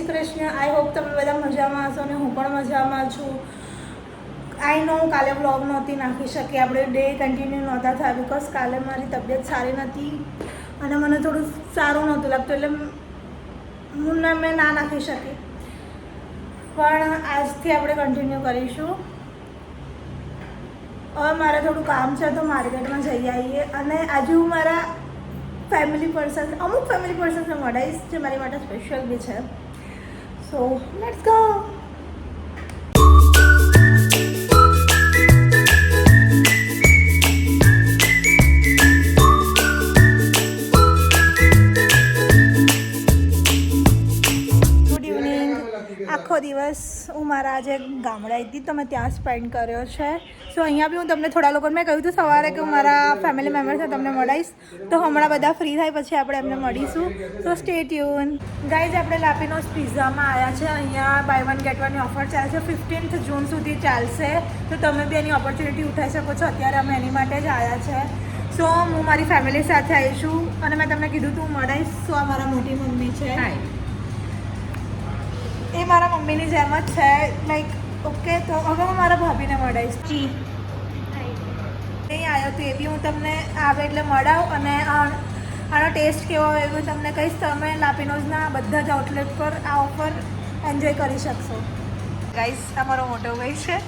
Shri Krishna. I hope તમે બધા મજામાં હશો અને હું પણ મજામાં છું. આઈ નો કાલે વ્લોગ નહોતી નાખી શકી, આપણે ડે કન્ટિન્યુ નહોતા થયા બિકોઝ કાલે મારી તબિયત સારી નથી અને મને થોડું સારું નહોતું લાગતું, એટલે મેં ના નાખી શકી. પણ આજથી આપણે કન્ટિન્યુ કરીશું. હવે મારે થોડું કામ છે તો માર્કેટમાં જઈ આવીએ અને આજે હું મારા અમુક ફેમિલી પર્સન્સને મળાઈશ જે મારી માટે સ્પેશિયલ બી છે. So let's go. આખો દિવસ હું મારા આજે ગામડે આવી હતી તો મેં ત્યાં સ્પેન્ડ કર્યો છે. સો અહીંયા બી હું તમને થોડા લોકોને મેં કહ્યું હતું સવારે કે હું મારા ફેમિલી મેમ્બર્સને તમને મળાવીશ, તો હમણાં બધા ફ્રી થાય પછી આપણે એમને મળીશું. સો સ્ટે ટ્યુન. ગાઈઝ, આપણે લાપીનોઝ પિઝામાં આવ્યા છે. અહીંયા બાય વન ગેટ વનની ઓફર ચાલે છે, 15th જૂન સુધી ચાલશે. તો તમે બી એની ઓપોર્ચ્યુનિટી ઉઠાવી શકો છો. અત્યારે અમે એની માટે જ આવ્યા છે. સો હું મારી ફેમિલી સાથે આવીશું અને મેં તમને કીધું તું મળાવીશ. સો આ મારા મોટી મમ્મી છે, એ મારા મમ્મીની જેમ જ છે, લાઈક ઓકે. તો હવે હું મારા ભાભીને મળાવીશ. જી નહીં આવ્યો તો એ બી હું તમને આવે એટલે મળાવું અને આનો ટેસ્ટ કેવો હોય એવું તમને કહીશ. તમે લાપીનોઝના બધા જ આઉટલેટ પર આ ઓફર એન્જોય કરી શકશો. ગાઈસ, આ મારો મોટો ભાઈ છે.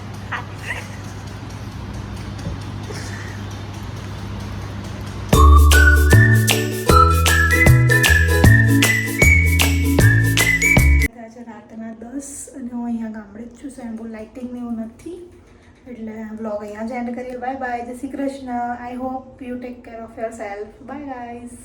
રાતના 10 અને હું અહીંયા ગામડે જ છું. સો એમ બહુ લાઇટિંગ ને એવું નથી, એટલે બ્લોગ અહીંયા જ એન્ડ કરીએ. Bye bye. જય Shri Krishna. I hope you take care of yourself. Bye guys.